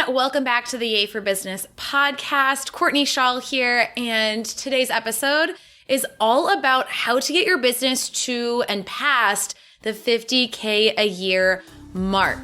Welcome back to the Yay for Business podcast. Courtney Chaal here, and today's episode is all about how to get your business to and past the $50K a year mark.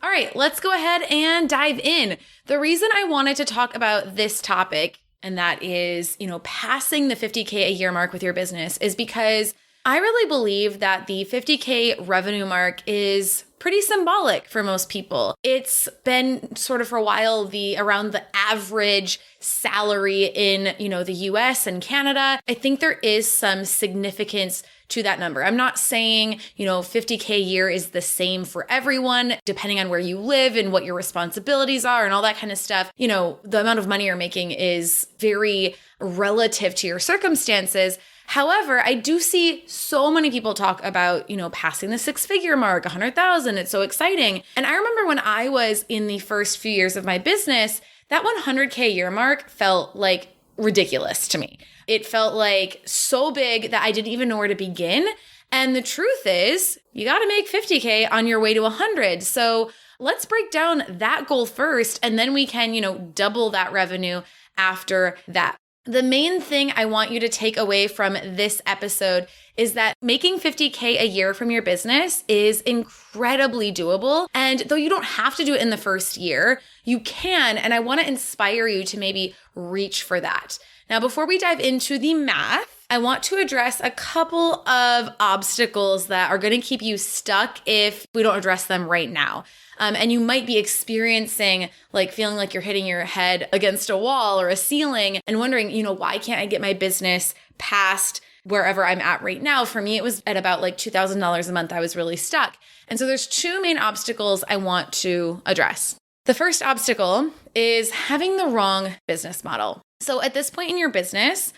All right, let's go ahead and dive in. The reason I wanted to talk about this topic, and that is, passing the $50K a year mark with your business, is because I really believe that the $50K revenue mark is pretty symbolic for most people. It's been sort of for a while around the average salary in, the US and Canada. I think there is some significance to that number. I'm not saying, 50K a year is the same for everyone, depending on where you live and what your responsibilities are and all that kind of stuff. The amount of money you're making is very relative to your circumstances. However, I do see so many people talk about, passing the six-figure mark, 100,000. It's so exciting. And I remember when I was in the first few years of my business, that 100K a year mark felt like ridiculous to me. It felt like so big that I didn't even know where to begin. And the truth is, you got to make 50K on your way to 100. So let's break down that goal first, and then we can, double that revenue after that. The main thing I want you to take away from this episode is that making 50K a year from your business is incredibly doable. And though you don't have to do it in the first year, you can. And I want to inspire you to maybe reach for that. Now, before we dive into the math, I want to address a couple of obstacles that are going to keep you stuck if we don't address them right now. And you might be experiencing feeling like you're hitting your head against a wall or a ceiling and wondering, why can't I get my business past wherever I'm at right now? For me, it was at about $2,000 a month. I was really stuck. And so there's two main obstacles I want to address. The first obstacle is having the wrong business model. So at this point in your business,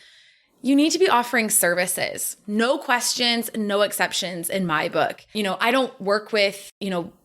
you need to be offering services. No questions, no exceptions in my book. I don't work with,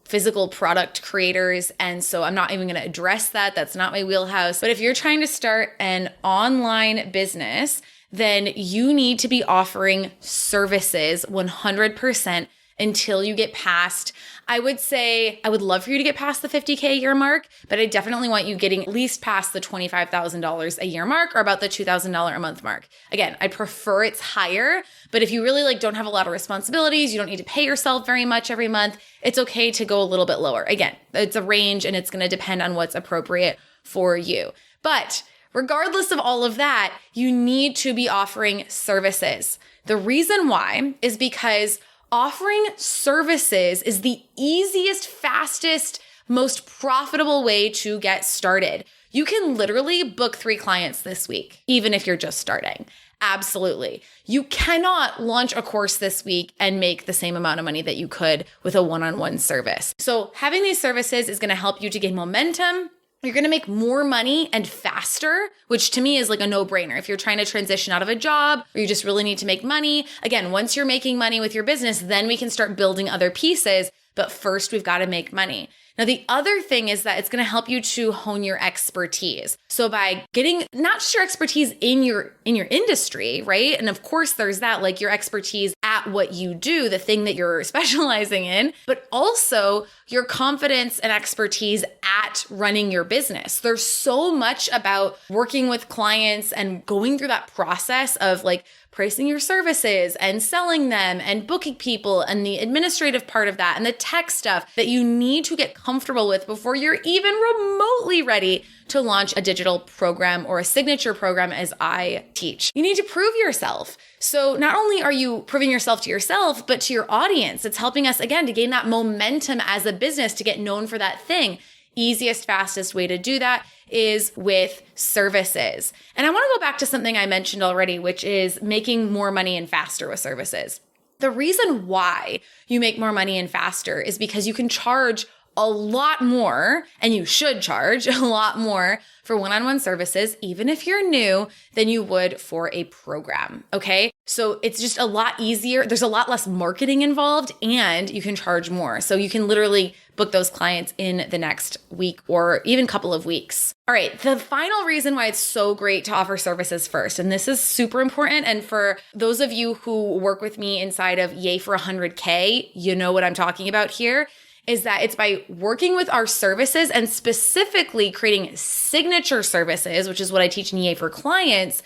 physical product creators. And so I'm not even going to address that. That's not my wheelhouse. But if you're trying to start an online business, then you need to be offering services 100% until you get past, I would say, I would love for you to get past the $50K a year mark, but I definitely want you getting at least past the $25,000 a year mark or about the $2,000 a month mark. Again, I prefer it's higher, but if you really don't have a lot of responsibilities, you don't need to pay yourself very much every month, it's okay to go a little bit lower. Again, it's a range and it's going to depend on what's appropriate for you. But regardless of all of that, you need to be offering services. The reason why is because offering services is the easiest, fastest, most profitable way to get started. You can literally book 3 clients this week, even if you're just starting. Absolutely. You cannot launch a course this week and make the same amount of money that you could with a one-on-one service. So having these services is going to help you to gain momentum. You're going to make more money and faster, which to me is a no-brainer. If you're trying to transition out of a job or you just really need to make money, again, once you're making money with your business, then we can start building other pieces. But first, we've got to make money. Now, the other thing is that it's going to help you to hone your expertise. So by getting not just your expertise in your industry, right? And of course, there's that, your expertise at what you do, the thing that you're specializing in, but also your confidence and expertise at running your business. There's so much about working with clients and going through that process of pricing your services and selling them and booking people and the administrative part of that and the tech stuff that you need to get comfortable with before you're even remotely ready to launch a digital program or a signature program as I teach. You need to prove yourself. So not only are you proving yourself to yourself, but to your audience. It's helping us, again, to gain that momentum as a business to get known for that thing. Easiest, fastest way to do that is with services. And I want to go back to something I mentioned already, which is making more money and faster with services. The reason why you make more money and faster is because you can charge a lot more, and you should charge a lot more for one-on-one services, even if you're new, than you would for a program, okay? So it's just a lot easier. There's a lot less marketing involved, and you can charge more. So you can literally book those clients in the next week or even couple of weeks. All right, the final reason why it's so great to offer services first, and this is super important, and for those of you who work with me inside of Yay for 100K, you know what I'm talking about here, is that it's by working with our services and specifically creating signature services, which is what I teach in Yay for clients,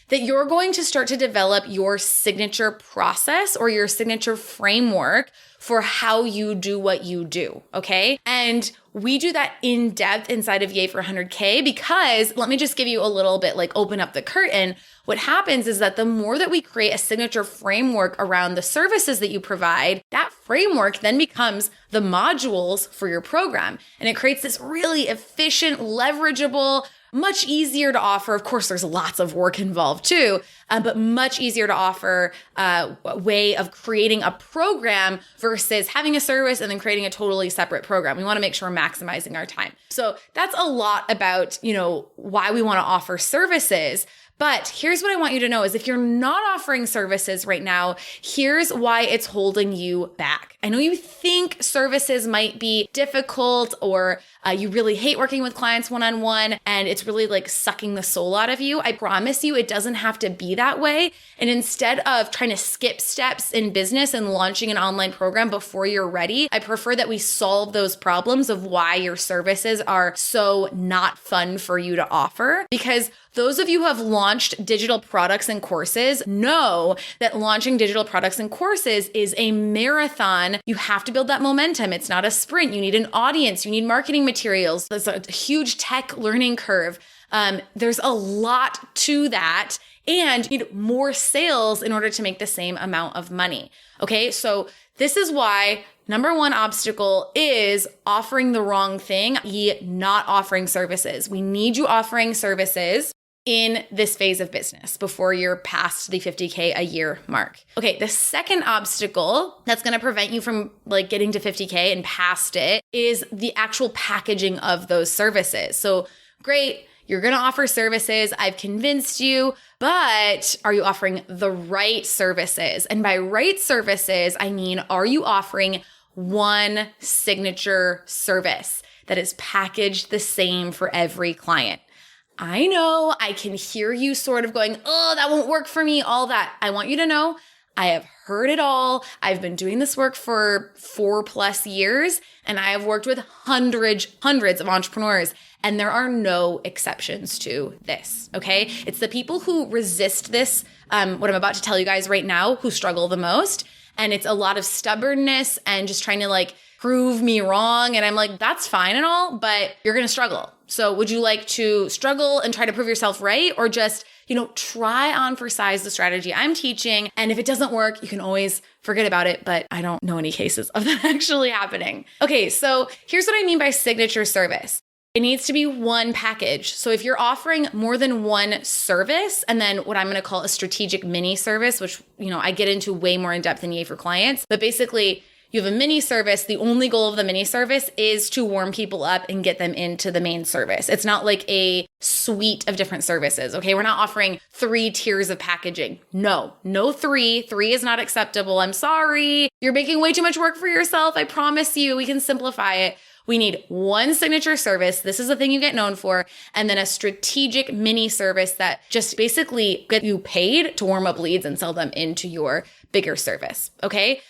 that you're going to start to develop your signature process or your signature framework for how you do what you do, okay? And we do that in depth inside of Yay for 100K because let me just give you a little bit, like open up the curtain. What happens is that the more that we create a signature framework around the services that you provide, that framework then becomes the modules for your program. And it creates this really efficient, leverageable, much easier to offer. Of course, there's lots of work involved too, but much easier to offer a way of creating a program versus having a service and then creating a totally separate program. We want to make sure we're maximizing our time. So that's a lot about, why we want to offer services. But here's what I want you to know is if you're not offering services right now, here's why it's holding you back. I know you think services might be difficult or you really hate working with clients one-on-one and it's really like sucking the soul out of you. I promise you it doesn't have to be that way. And instead of trying to skip steps in business and launching an online program before you're ready, I prefer that we solve those problems of why your services are so not fun for you to offer. Because those of you who have launched digital products and courses know that launching digital products and courses is a marathon. You have to build that momentum. It's not a sprint. You need an audience. You need marketing materials. There's a huge tech learning curve. There's a lot to that. And you need more sales in order to make the same amount of money. Okay, so this is why number one obstacle is offering the wrong thing, not offering services. We need you offering services in this phase of business before you're past the 50K a year mark. Okay, the second obstacle that's going to prevent you from getting to 50K and past it is the actual packaging of those services. So great, you're going to offer services. I've convinced you, but are you offering the right services? And by right services, I mean, are you offering one signature service that is packaged the same for every client? I know I can hear you sort of going, oh, that won't work for me, all that. I want you to know I have heard it all. I've been doing this work for 4+ years, and I have worked with hundreds of entrepreneurs, and there are no exceptions to this, okay? It's the people who resist this, what I'm about to tell you guys right now, who struggle the most, and it's a lot of stubbornness and just trying to prove me wrong, and I'm like, that's fine and all, but you're gonna struggle. So would you like to struggle and try to prove yourself right, or just, try on for size the strategy I'm teaching? And if it doesn't work, you can always forget about it, but I don't know any cases of that actually happening. Okay, so here's what I mean by signature service. It needs to be one package. So if you're offering more than one service, and then what I'm going to call a strategic mini service, which, I get into way more in depth in Yay for clients, but basically you have a mini service. The only goal of the mini service is to warm people up and get them into the main service. It's not like a suite of different services, okay? We're not offering 3 tiers of packaging. No 3. 3 is not acceptable. I'm sorry. You're making way too much work for yourself. I promise you, we can simplify it. We need one signature service. This is the thing you get known for. And then a strategic mini service that just basically get you paid to warm up leads and sell them into your bigger service, okay?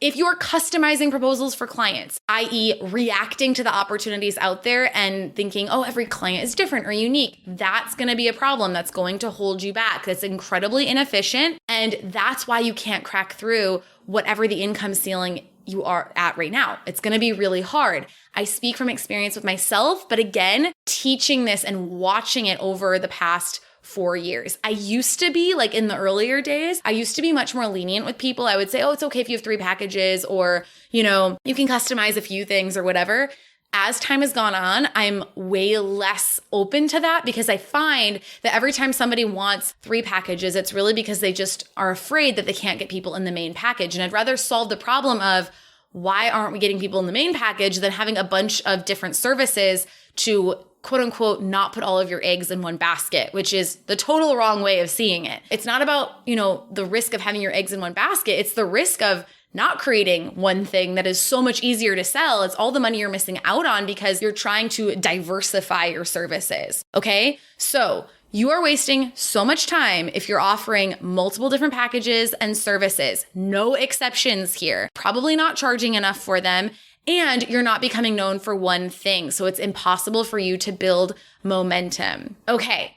If you're customizing proposals for clients, i.e. reacting to the opportunities out there and thinking, oh, every client is different or unique, that's going to be a problem. That's going to hold you back. That's incredibly inefficient. And that's why you can't crack through whatever the income ceiling you are at right now. It's going to be really hard. I speak from experience with myself, but again, teaching this and watching it over the past 4 years. I used to be in the earlier days, I used to be much more lenient with people. I would say, oh, it's okay if you have 3 packages or, you can customize a few things or whatever. As time has gone on, I'm way less open to that because I find that every time somebody wants 3 packages, it's really because they just are afraid that they can't get people in the main package. And I'd rather solve the problem of why aren't we getting people in the main package than having a bunch of different services to quote unquote, not put all of your eggs in one basket, which is the total wrong way of seeing it. It's not about, the risk of having your eggs in one basket. It's the risk of not creating one thing that is so much easier to sell. It's all the money you're missing out on because you're trying to diversify your services. Okay. So you are wasting so much time if you're offering multiple different packages and services. No exceptions here. Probably not charging enough for them. And you're not becoming known for one thing. So it's impossible for you to build momentum. Okay,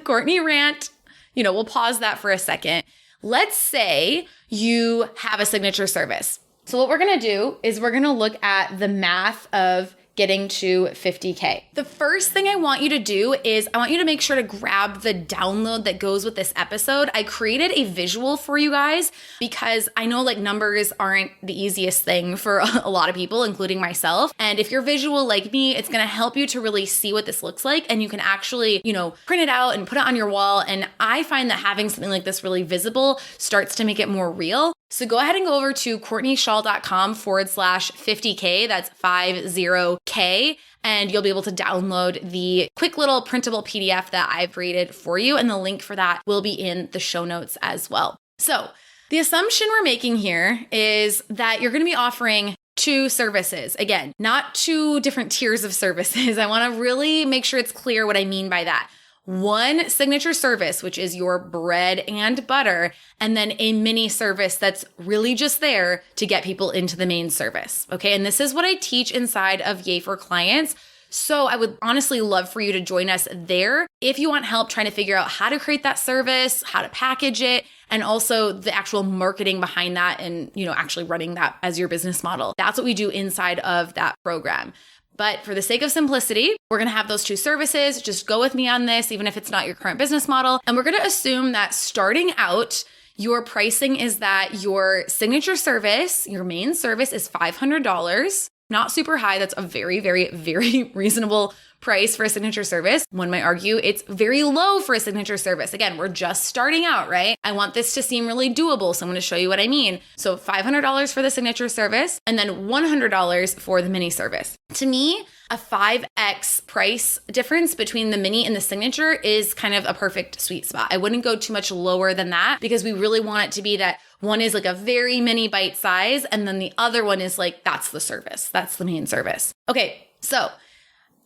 Courtney rant, we'll pause that for a second. Let's say you have a signature service. So what we're gonna do is we're gonna look at the math of getting to 50K. The first thing I want you to do is I want you to make sure to grab the download that goes with this episode. I created a visual for you guys because I know numbers aren't the easiest thing for a lot of people, including myself. And if you're visual like me, it's gonna help you to really see what this looks like. And you can actually, print it out and put it on your wall. And I find that having something like this really visible starts to make it more real. So go ahead and go over to CourtneyChaal.com/50K. That's 50K. And you'll be able to download the quick little printable PDF that I've created for you. And the link for that will be in the show notes as well. So the assumption we're making here is that you're going to be offering 2 services. Again, not 2 different tiers of services. I want to really make sure it's clear what I mean by that. One signature service, which is your bread and butter, and then a mini service that's really just there to get people into the main service. Okay. And this is what I teach inside of Yay for Clients. So I would honestly love for you to join us there if you want help trying to figure out how to create that service, how to package it, and also the actual marketing behind that and, actually running that as your business model. That's what we do inside of that program. But for the sake of simplicity, we're going to have those 2 services. Just go with me on this, even if it's not your current business model. And we're going to assume that starting out, your pricing is that your signature service, your main service is $500. Not super high. That's a very, very, very reasonable price for a signature service. One might argue it's very low for a signature service. Again, we're just starting out, right? I want this to seem really doable. So I'm going to show you what I mean. So $500 for the signature service and then $100 for the mini service. To me, a 5x price difference between the mini and the signature is kind of a perfect sweet spot. I wouldn't go too much lower than that because we really want it to be that one is a very mini bite size and then the other one is that's the service. That's the main service. Okay, so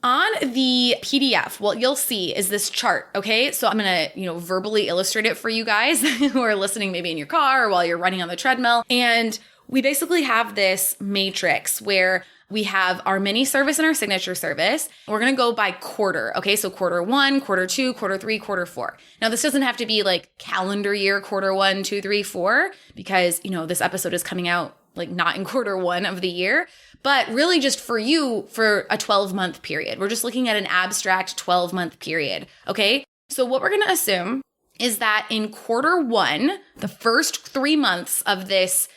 on the PDF, what you'll see is this chart, okay? So I'm going to, verbally illustrate it for you guys who are listening maybe in your car or while you're running on the treadmill. And we basically have this matrix where we have our mini service and our signature service. We're going to go by quarter. Okay. So Q1, Q2, Q3, Q4. Now this doesn't have to be calendar year, Q1, 2, 3, 4, because, this episode is coming out not in Q1 of the year, but really just for you for a 12-month period. We're just looking at an abstract 12-month period. Okay. So what we're going to assume is that in Q1, the first 3 months of this,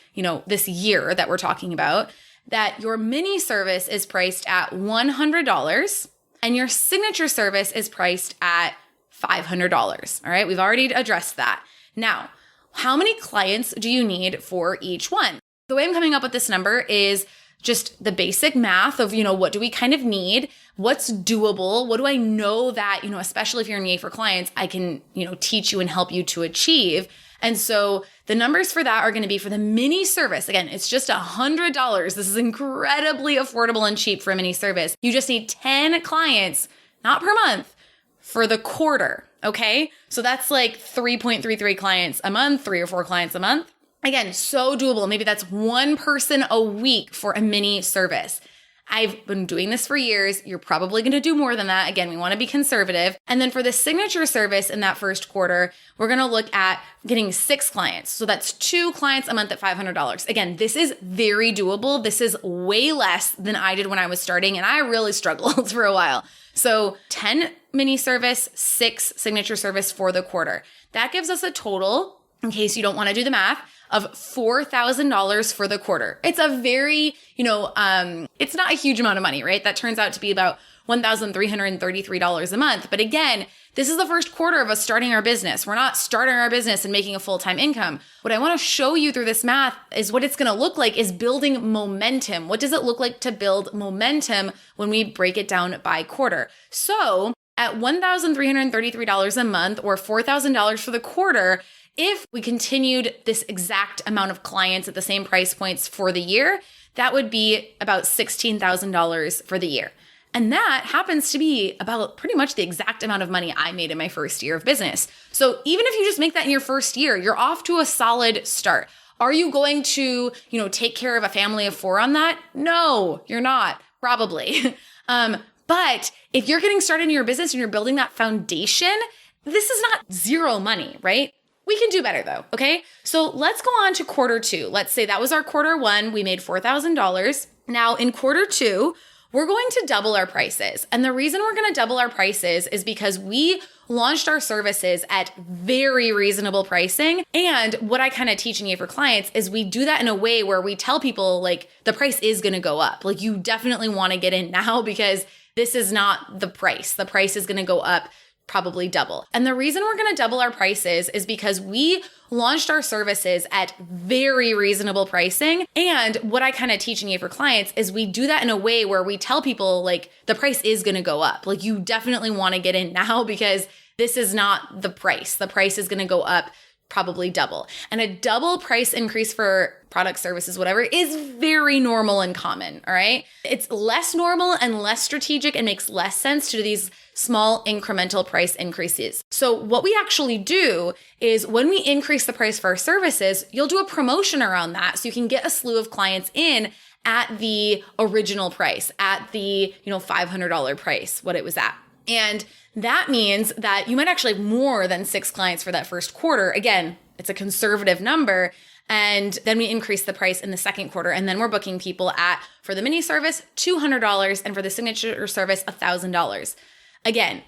this year that we're talking about, that your mini service is priced at $100 and your signature service is priced at $500. All right. We've already addressed that. Now, how many clients do you need for each one? The way I'm coming up with this number is just the basic math of, what do we kind of need? What's doable? What do I know that, especially if you're in Yay for Clients, I can, teach you and help you to achieve. And so the numbers for that are going to be for the mini service. Again, it's just $100. This is incredibly affordable and cheap for a mini service. You just need 10 clients, not per month, for the quarter. Okay. So that's 3.33 clients a month, 3 or 4 clients a month. Again, so doable. Maybe that's 1 person a week for a mini service. I've been doing this for years. You're probably going to do more than that. Again, we want to be conservative. And then for the signature service in that first quarter, we're going to look at getting 6 clients. So that's 2 clients a month at $500. Again, this is very doable. This is way less than I did when I was starting, and I really struggled for a while. So 10 mini service, 6 signature service for the quarter. That gives us a total, in case you don't want to do the math, of $4,000 for the quarter. It's a very, it's not a huge amount of money, right? That turns out to be about $1,333 a month. But again, this is the first quarter of us starting our business. We're not starting our business and making a full-time income. What I want to show you through this math is what it's going to look like is building momentum. What does it look like to build momentum when we break it down by quarter? So at $1,333 a month or $4,000 for the quarter, if we continued this exact amount of clients at the same price points for the year, that would be about $16,000 for the year. And that happens to be about pretty much the exact amount of money I made in my first year of business. So even if you just make that in your first year, you're off to a solid start. Are you going to, take care of a family of 4 on that? No, you're not, probably. But if you're getting started in your business and you're building that foundation, this is not zero money, right? We can do better though, okay? So let's go on to quarter 2. Let's say that was our quarter 1. We made $4,000. Now in quarter 2, we're going to double our prices. And the reason we're going to double our prices is because we launched our services at very reasonable pricing. And what I kind of teach and give for clients is we do that in a way where we tell people like the price is going to go up. Like you definitely want to get in now because this is not the price. The price is going to go up probably double. And the reason we're going to double our prices is because we launched our services at very reasonable pricing. And what I kind of teach and give for clients is we do that in a way where we tell people like the price is going to go up. Like you definitely want to get in now because this is not the price. The price is going to go up probably double. And a double price increase for product, services, whatever is very normal and common, all right? It's less normal and less strategic and makes less sense to do these small incremental price increases. So what we actually do is when we increase the price for our services, you'll do a promotion around that so you can get a slew of clients in at the original price, at the $500 price, what it was at. And that means that you might actually have more than 6 clients for that first quarter. Again, it's a conservative number. And then we increase the price in the second quarter. And then we're booking people at, for the mini service, $200, and for the signature service, $1,000. Again,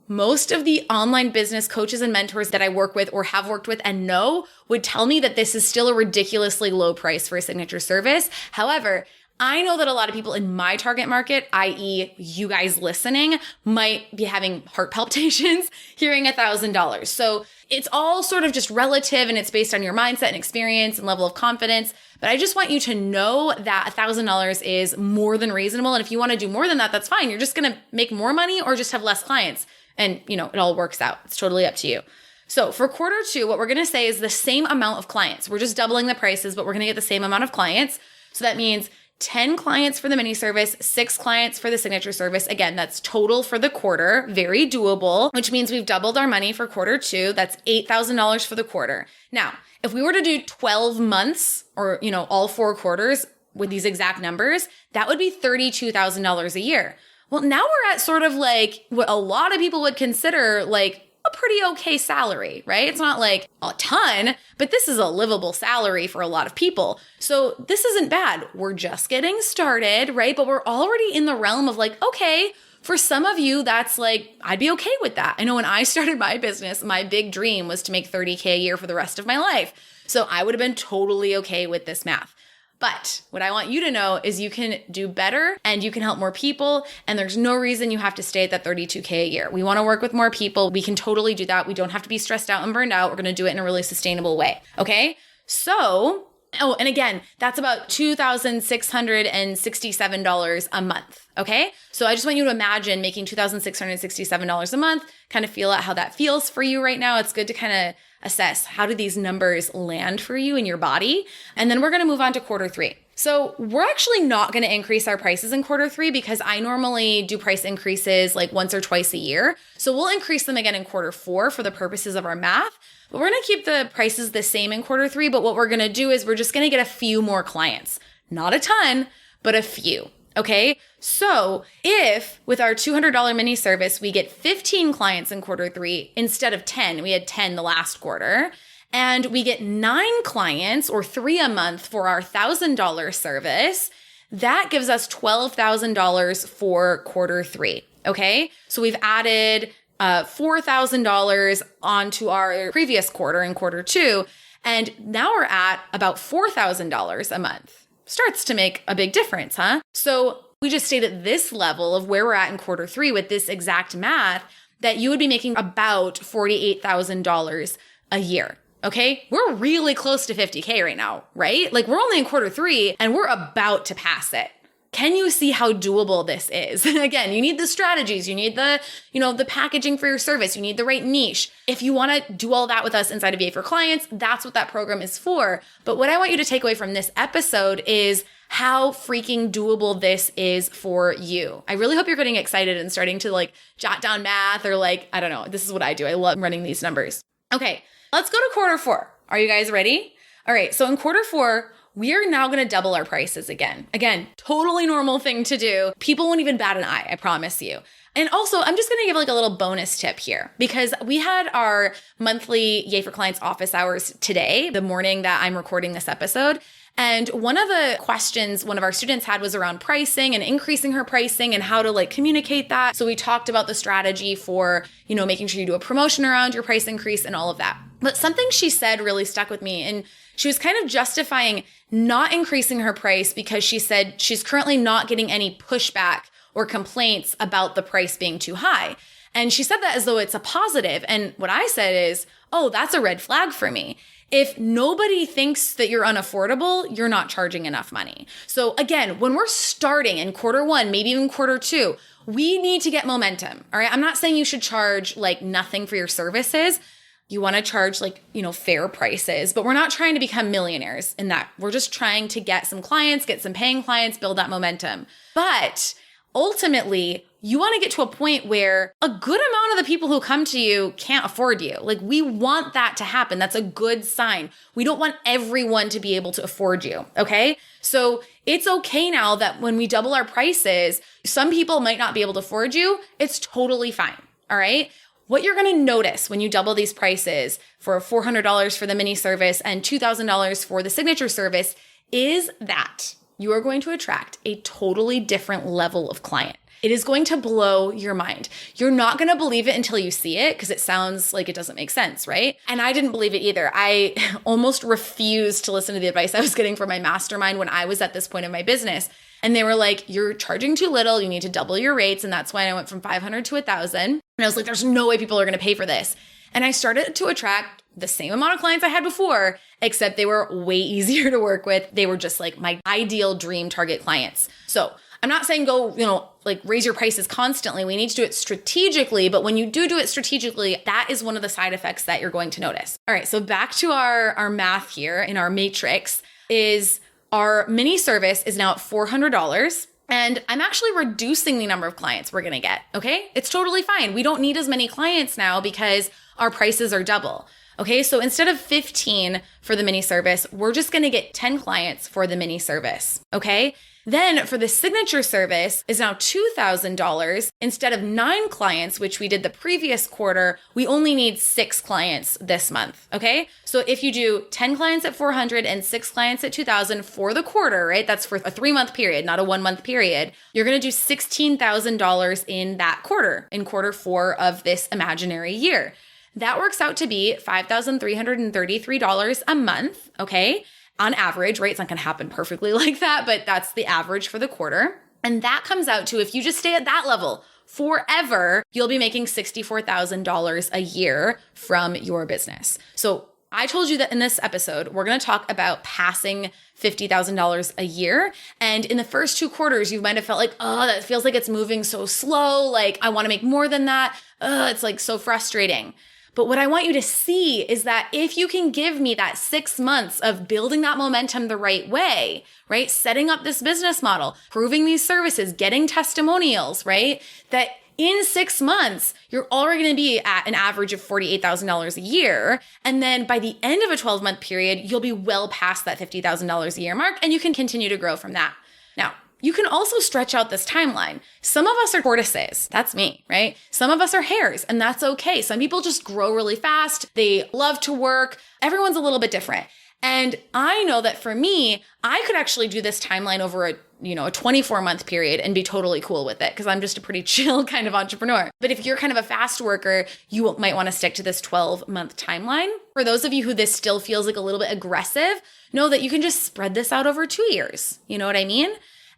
most of the online business coaches and mentors that I work with or have worked with and know would tell me that this is still a ridiculously low price for a signature service. However, I know that a lot of people in my target market, i.e. you guys listening, might be having heart palpitations hearing $1,000. So it's all sort of just relative and it's based on your mindset and experience and level of confidence. But I just want you to know that $1,000 is more than reasonable. And if you want to do more than that, that's fine. You're just going to make more money or just have less clients. And it all works out. It's totally up to you. So for quarter 2, what we're going to say is the same amount of clients. We're just doubling the prices, but we're going to get the same amount of clients. So that means 10 clients for the mini service, 6 clients for the signature service. Again, that's total for the quarter, very doable, which means we've doubled our money for quarter 2. That's $8,000 for the quarter. Now, if we were to do 12 months or, all 4 quarters with these exact numbers, that would be $32,000 a year. Well, now we're at sort of like what a lot of people would consider like a pretty okay salary, right? It's not like a ton, but this is a livable salary for a lot of people. So this isn't bad. We're just getting started, right? But we're already in the realm of like, okay, for some of you, that's like, I'd be okay with that. I know when I started my business, my big dream was to make $30K a year for the rest of my life. So I would have been totally okay with this math. But what I want you to know is you can do better and you can help more people. And there's no reason you have to stay at that $32K a year. We want to work with more people. We can totally do that. We don't have to be stressed out and burned out. We're going to do it in a really sustainable way. Okay. So, and again, that's about $2,667 a month. Okay. So I just want you to imagine making $2,667 a month, kind of feel out how that feels for you right now. It's good to kind of assess how do these numbers land for you in your body. And then we're going to move on to quarter 3. So we're actually not going to increase our prices in quarter 3 because I normally do price increases like once or twice a year. So we'll increase them again in quarter 4 for the purposes of our math. But we're going to keep the prices the same in quarter 3. But what we're going to do is we're just going to get a few more clients. Not a ton, but a few. Okay. So if with our $200 mini service, we get 15 clients in quarter 3 instead of 10, we had 10 the last quarter, and we get 9 clients or 3 a month for our $1,000 service, that gives us $12,000 for quarter 3. Okay. So we've added $4,000 onto our previous quarter in quarter 2. And now we're at about $4,000 a month. Starts to make a big difference, huh? So we just stayed at this level of where we're at in quarter three with this exact math, that you would be making about $48,000 a year. Okay. We're really close to 50K right now, right? Like we're only in quarter three and we're about to pass it. Can you see how doable this is? Again, you need the strategies, you need the packaging for your service, you need the right niche. If you want to do all that with us inside of VA for Clients, that's what that program is for. But what I want you to take away from this episode is how freaking doable this is for you. I really hope you're getting excited and starting to like jot down math or like, I don't know, this is what I do. I love running these numbers. Okay, let's go to quarter four. Are you guys ready? All right, so in quarter four, we are now going to double our prices again. Again, totally normal thing to do. People won't even bat an eye, I promise you. And also, I'm just going to give like a little bonus tip here because we had our monthly Yay for Clients office hours today, the morning that I'm recording this episode. And one of the questions one of our students had was around pricing and increasing her pricing and how to like communicate that. So we talked about the strategy for, making sure you do a promotion around your price increase and all of that. But something she said really stuck with me, and she was kind of justifying not increasing her price because she said she's currently not getting any pushback or complaints about the price being too high. And she said that as though it's a positive. And what I said is, oh, that's a red flag for me. If nobody thinks that you're unaffordable, you're not charging enough money. So again, when we're starting in quarter one, maybe even quarter two, we need to get momentum. All right. I'm not saying you should charge like nothing for your services. You want to charge like, fair prices, but we're not trying to become millionaires in that. We're just trying to get some clients, get some paying clients, build that momentum. But ultimately, you want to get to a point where a good amount of the people who come to you can't afford you. Like we want that to happen. That's a good sign. We don't want everyone to be able to afford you. Okay. So it's okay now that when we double our prices, some people might not be able to afford you. It's totally fine. All right. What you're going to notice when you double these prices for $400 for the mini service and $2,000 for the signature service is that you are going to attract a totally different level of client. It is going to blow your mind. You're not going to believe it until you see it because it sounds like it doesn't make sense, right? And I didn't believe it either. I almost refused to listen to the advice I was getting from my mastermind when I was at this point in my business. And they were like, you're charging too little. You need to double your rates. And that's why I went from 500 to 1,000. And I was like, there's no way people are going to pay for this. And I started to attract the same amount of clients I had before, except they were way easier to work with. They were just like my ideal dream target clients. So I'm not saying go, raise your prices constantly. We need to do it strategically. But when you do it strategically, that is one of the side effects that you're going to notice. All right. So back to our math here in our matrix is our mini service is now at $400. And I'm actually reducing the number of clients we're going to get. Okay. It's totally fine. We don't need as many clients now because our prices are double. Okay. So instead of 15 for the mini service, we're just going to get 10 clients for the mini service. Okay. Then for the signature service is now $2,000 instead of 9 clients, which we did the previous quarter. We only need 6 clients this month. Okay. So if you do 10 clients at 400 and 6 clients at 2,000 for the quarter, right? That's for a 3-month period, not a 1-month period. You're going to do $16,000 in that quarter, in quarter 4 of this imaginary year. That works out to be $5,333 a month. Okay. On average, right? It's not going to happen perfectly like that, but that's the average for the quarter. And that comes out to, if you just stay at that level forever, you'll be making $64,000 a year from your business. So I told you that in this episode, we're going to talk about passing $50,000 a year. And in the first 2 quarters, you might have felt like, oh, that feels like it's moving so slow. Like I want to make more than that. It's like so frustrating. But what I want you to see is that if you can give me that 6 months of building that momentum the right way, right? Setting up this business model, proving these services, getting testimonials, right? That in 6 months, you're already going to be at an average of $48,000 a year. And then by the end of a 12-month period, you'll be well past that $50,000 a year mark, and you can continue to grow from that. Now, you can also stretch out this timeline. Some of us are tortoises. That's me, right? Some of us are hares, and that's okay. Some people just grow really fast. They love to work. Everyone's a little bit different. And I know that for me, I could actually do this timeline over a 24-month period and be totally cool with it because I'm just a pretty chill kind of entrepreneur. But if you're kind of a fast worker, you might want to stick to this 12-month timeline. For those of you who this still feels like a little bit aggressive, know that you can just spread this out over 2 years. You know what I mean?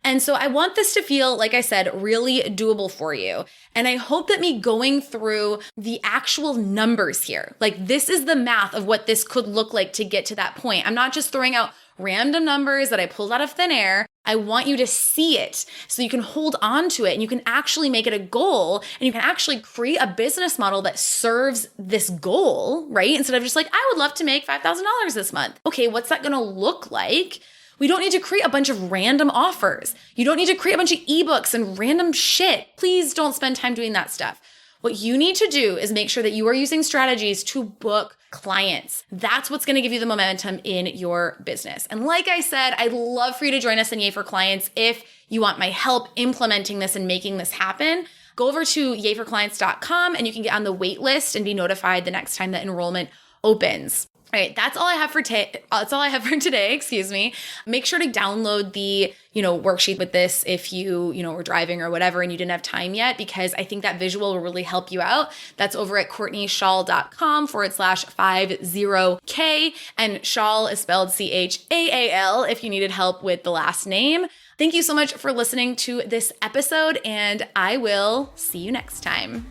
And so I want this to feel, like I said, really doable for you. And I hope that me going through the actual numbers here, like this is the math of what this could look like to get to that point. I'm not just throwing out random numbers that I pulled out of thin air. I want you to see it so you can hold on to it and you can actually make it a goal and you can actually create a business model that serves this goal, right? Instead of just like, I would love to make $5,000 this month. Okay, what's that going to look like? We don't need to create a bunch of random offers. You don't need to create a bunch of ebooks and random shit. Please don't spend time doing that stuff. What you need to do is make sure that you are using strategies to book clients. That's what's going to give you the momentum in your business. And like I said, I'd love for you to join us in Yay for Clients if you want my help implementing this and making this happen. Go over to yayforclients.com and you can get on the wait list and be notified the next time that enrollment opens. All right, that's all I have for today, excuse me. Make sure to download the, worksheet with this if you were driving or whatever and you didn't have time yet, because I think that visual will really help you out. That's over at courtneychaal.com/50K, and Chaal is spelled Chaal if you needed help with the last name. Thank you so much for listening to this episode, and I will see you next time.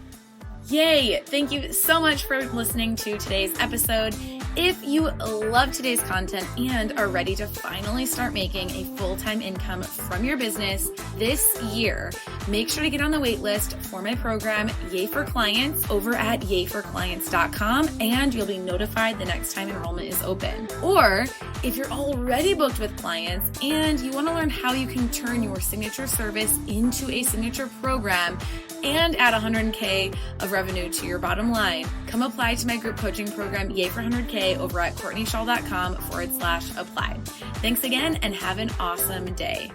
Yay! Thank you so much for listening to today's episode. If you love today's content and are ready to finally start making a full-time income from your business this year, make sure to get on the wait list for my program, Yay for Clients, over at yayforclients.com, and you'll be notified the next time enrollment is open. Or if you're already booked with clients and you want to learn how you can turn your signature service into a signature program and add 100K of revenue to your bottom line, come apply to my group coaching program, Yay for 100K, over at courtneychaal.com/apply. Thanks again and have an awesome day.